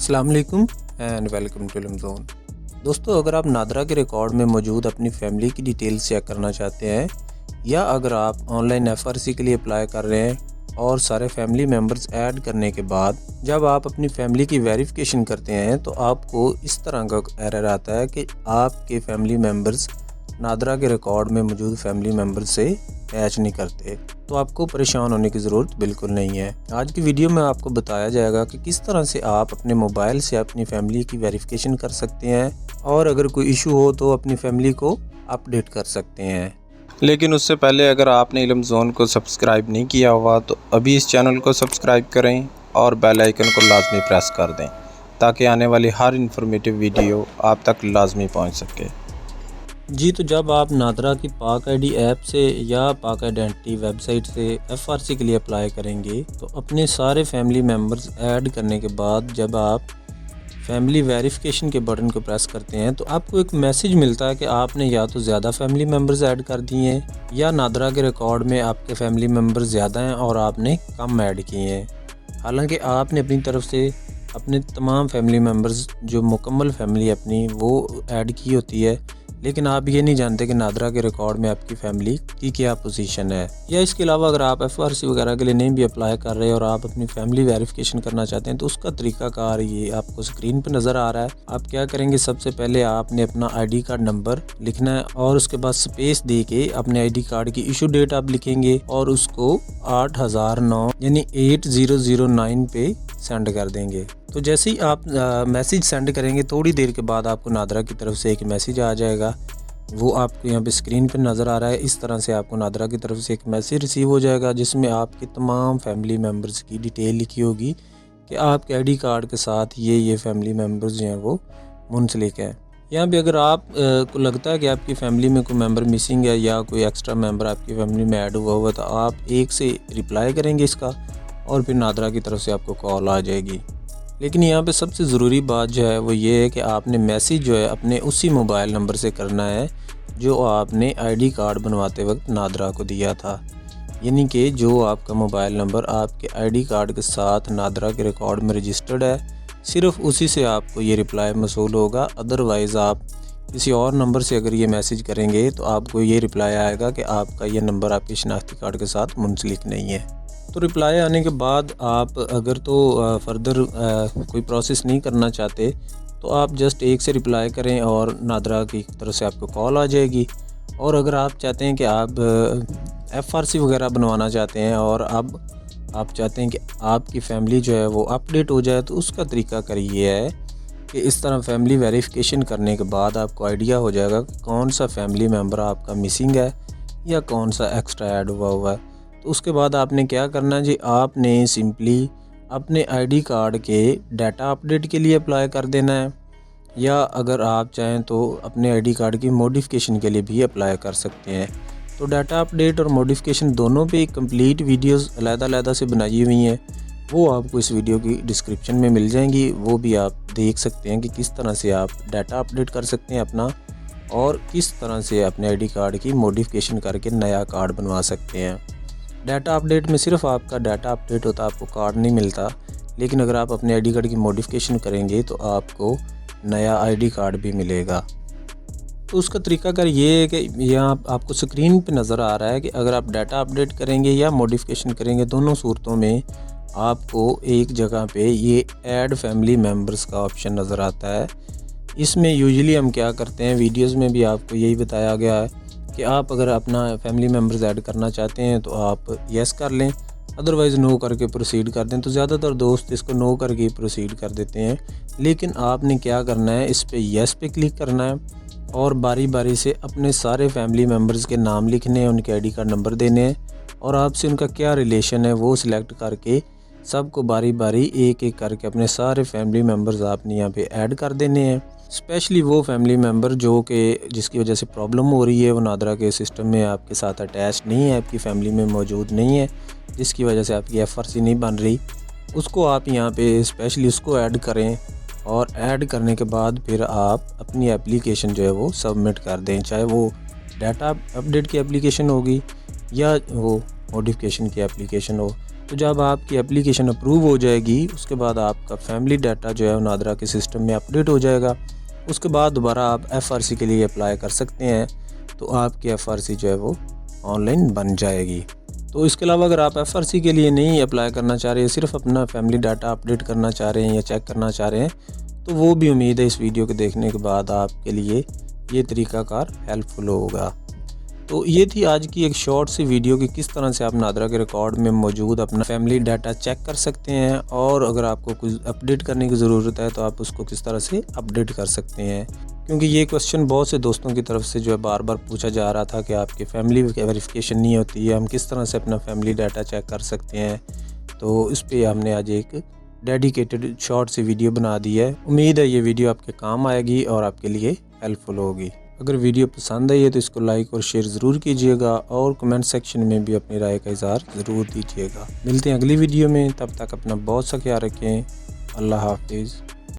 अस्सलाम वालेकुम and welcome to इल्म ज़ोन। दोस्तों, अगर आप नादरा के रिकॉर्ड में मौजूद अपनी फैमिली की डिटेल्स चेक करना चाहते हैं या अगर आप ऑनलाइन एफआरसी के लिए अप्लाई कर रहे हैं और सारे फैमिली मेम्बर्स ऐड करने के बाद जब आप अपनी फैमिली की वेरिफिकेशन करते हैं तो आपको इस तरह का एरर आता है कि आपके फैमिली मेम्बर्स नादरा के रिकॉर्ड में मौजूद फैमिली मेम्बर्स से मैच नहीं करते, तो आपको परेशान होने की ज़रूरत बिल्कुल नहीं है। आज की वीडियो में आपको बताया जाएगा कि किस तरह से आप अपने मोबाइल से अपनी फैमिली की वेरिफिकेशन कर सकते हैं और अगर कोई इशू हो तो अपनी फैमिली को अपडेट कर सकते हैं। लेकिन उससे पहले अगर आपने इल्म ज़ोन को सब्सक्राइब नहीं किया हुआ तो अभी इस चैनल को सब्सक्राइब करें और बेल आइकन को लाजमी प्रेस कर दें ताकि आने वाली हर इंफॉर्मेटिव वीडियो आप तक लाजमी पहुंच सके। जी, तो जब आप नादरा की पाक आईडी ऐप से या पाक आइडेंटिटी वेबसाइट से एफआरसी के लिए अप्लाई करेंगे तो अपने सारे फैमिली मेम्बर्स ऐड करने के बाद जब आप फैमिली वेरिफिकेशन के बटन को प्रेस करते हैं तो आपको एक मैसेज मिलता है कि आपने या तो ज़्यादा फैमिली मेम्बर्स ऐड कर दिए हैं या नादरा के रिकॉर्ड में आपके फैमिली मेम्बर्स ज़्यादा हैं और आपने कम ऐड किए हैं। हालांकि आपने अपनी तरफ से अपने तमाम फैमिली मेम्बर्स जो मुकम्मल फैमिली अपनी वो ऐड की होती है, लेकिन आप ये नहीं जानते कि नादरा के रिकॉर्ड में आपकी फैमिली की क्या पोजीशन है। या इसके अलावा अगर आप एफआरसी वगैरह के लिए नहीं भी अप्लाई कर रहे और आप अपनी फैमिली वेरिफिकेशन करना चाहते हैं तो उसका तरीकाकार ये आपको स्क्रीन पे नज़र आ रहा है। आप क्या करेंगे, सबसे पहले आपने अपना आईडी कार्ड नंबर लिखना है और उसके बाद स्पेस दे के अपने आईडी कार्ड की इशू डेट आप लिखेंगे और उसको 8009 यानी 8009 पे सेंड कर देंगे। तो जैसे ही आप मैसेज सेंड करेंगे थोड़ी देर के बाद आपको नादरा की तरफ से एक मैसेज आ जाएगा, वो आपको यहाँ पे स्क्रीन पे नज़र आ रहा है। इस तरह से आपको नादरा की तरफ से एक मैसेज रिसीव हो जाएगा जिसमें आपके तमाम फैमिली मेम्बर्स की डिटेल लिखी होगी कि आपके आईडी कार्ड के साथ ये फैमिली मेम्बर्स जो हैं वो मुंसलिक हैं। यहाँ पे अगर आप को लगता है कि आपकी फ़ैमिली में कोई मेंबर मिसिंग है या कोई एक्स्ट्रा मेंबर आपकी फ़ैमिली में ऐड हुआ तो आप एक से रिप्लाई करेंगे इसका और फिर नादरा की तरफ से आपको कॉल आ जाएगी। लेकिन यहाँ पे सबसे ज़रूरी बात जो है वो ये है कि आपने मैसेज जो है अपने उसी मोबाइल नंबर से करना है जो आपने आईडी कार्ड बनवाते वक्त नादरा को दिया था, यानी कि जो आपका मोबाइल नंबर आपके आईडी कार्ड के साथ नादरा के रिकॉर्ड में रजिस्टर्ड है, सिर्फ उसी से आपको ये रिप्लाई मसूल होगा। अदरवाइज़ आप किसी और नंबर से अगर ये मैसेज करेंगे तो आपको ये रिप्लाई आएगा कि आपका ये नंबर आपके शनाख्ती कार्ड के साथ मुंसलिक नहीं है। तो रिप्लाई आने के बाद आप अगर तो फर्दर कोई प्रोसेस नहीं करना चाहते तो आप जस्ट एक से रिप्लाई करें और नादरा की तरफ से आपको कॉल आ जाएगी। और अगर आप चाहते हैं कि आप एफआरसी वगैरह बनवाना चाहते हैं और अब आप चाहते हैं कि आपकी फ़ैमिली जो है वो अपडेट हो जाए तो उसका तरीका ये है कि इस तरह फैमिली वेरिफिकेशन करने के बाद आपको आइडिया हो जाएगा कि कौन सा फैमिली मेम्बर आपका मिसिंग है या कौन सा एक्स्ट्रा ऐड हुआ है। तो उसके बाद आपने क्या करना है जी, आपने सिंपली अपने आईडी कार्ड के डाटा अपडेट के लिए अप्लाई कर देना है या अगर आप चाहें तो अपने आईडी कार्ड की मॉडिफिकेशन के लिए भी अप्लाई कर सकते हैं। तो डाटा अपडेट और मॉडिफिकेशन दोनों पे कंप्लीट वीडियोस अलग-अलग से बनाई हुई हैं, वो आपको इस वीडियो की डिस्क्रिप्शन में मिल जाएंगी। वो भी आप देख सकते हैं कि किस तरह से आप डाटा अपडेट कर सकते हैं अपना और किस तरह से अपने आईडी कार्ड की मॉडिफिकेशन करके नया कार्ड बनवा सकते हैं। डाटा अपडेट में सिर्फ आपका डाटा अपडेट होता है, आपको कार्ड नहीं मिलता। लेकिन अगर आप अपने आईडी कार्ड की मॉडिफिकेशन करेंगे तो आपको नया आईडी कार्ड भी मिलेगा। तो उसका तरीकाकार ये है कि यहाँ आपको स्क्रीन पे नज़र आ रहा है कि अगर आप डाटा अपडेट करेंगे या मॉडिफिकेशन करेंगे, दोनों सूरतों में आपको एक जगह पे ये ऐड फैमिली मेम्बर्स का ऑप्शन नज़र आता है। इसमें यूजुअली हम क्या करते हैं, वीडियोज़ में भी आपको यही बताया गया है कि आप अगर अपना फैमिली मेम्बर्स ऐड करना चाहते हैं तो आप येस कर लें, अदरवाइज़ नो करके प्रोसीड कर दें। तो ज़्यादातर दोस्त इसको नो करके प्रोसीड कर देते हैं, लेकिन आपने क्या करना है, इस पे येस पे क्लिक करना है और बारी बारी से अपने सारे फैमिली मेम्बर्स के नाम लिखने हैं, उनके आईडी कार्ड नंबर देने हैं और आपसे उनका क्या रिलेशन है वो सिलेक्ट करके सबको बारी बारी एक एक करके अपने सारे फैमिली मेम्बर्स आपने यहाँ पे ऐड कर देने हैं। स्पेशली वो फैमिली मेम्बर जो कि जिसकी वजह से प्रॉब्लम हो रही है, वो नादरा के सिस्टम में आपके साथ अटैच नहीं है, आपकी फ़ैमिली में मौजूद नहीं है, जिसकी वजह से आपकी एफआरसी नहीं बन रही, उसको आप यहाँ पे स्पेशली उसको ऐड करें और ऐड करने के बाद फिर आप अपनी एप्लीकेशन जो है वो सबमिट कर दें। चाहे वो डाटा अपडेट की एप्लीकेशन होगी या वो मॉडिफिकेशन की एप्लीकेशन हो। तो जब आपकी एप्लीकेशन अप्रूव हो जाएगी उसके बाद आपका फैमिली डाटा जो है नादरा के सिस्टम में अपडेट हो जाएगा। उसके बाद दोबारा आप FRC के लिए अप्लाई कर सकते हैं, तो आपकी FRC जो है वो ऑनलाइन बन जाएगी। तो इसके अलावा अगर आप FRC के लिए नहीं अप्लाई करना चाह रहे हैं, सिर्फ अपना फैमिली डाटा अपडेट करना चाह रहे हैं या चेक करना चाह रहे हैं, तो वो भी उम्मीद है इस वीडियो को देखने के बाद आपके लिए ये तरीक़ाकार हेल्पफुल होगा। तो ये थी आज की एक शॉर्ट सी वीडियो कि किस तरह से आप नादरा के रिकॉर्ड में मौजूद अपना फैमिली डाटा चेक कर सकते हैं, और अगर आपको कुछ अपडेट करने की ज़रूरत है तो आप उसको किस तरह से अपडेट कर सकते हैं। क्योंकि ये क्वेश्चन बहुत से दोस्तों की तरफ से जो है बार बार पूछा जा रहा था कि आपकी फैमिली वेरिफिकेशन नहीं होती है, हम किस तरह से अपना फैमिली डाटा चेक कर सकते हैं। तो इस पर हमने आज एक डेडिकेटेड शॉर्ट सी वीडियो बना दी है। उम्मीद है ये वीडियो आपके काम आएगी और आपके लिए हेल्पफुल होगी। अगर वीडियो पसंद आई है तो इसको लाइक और शेयर ज़रूर कीजिएगा, और कमेंट सेक्शन में भी अपनी राय का इज़हार ज़रूर दीजिएगा। मिलते हैं अगली वीडियो में, तब तक अपना बहुत सा ख्याल रखें। अल्लाह हाफिज़।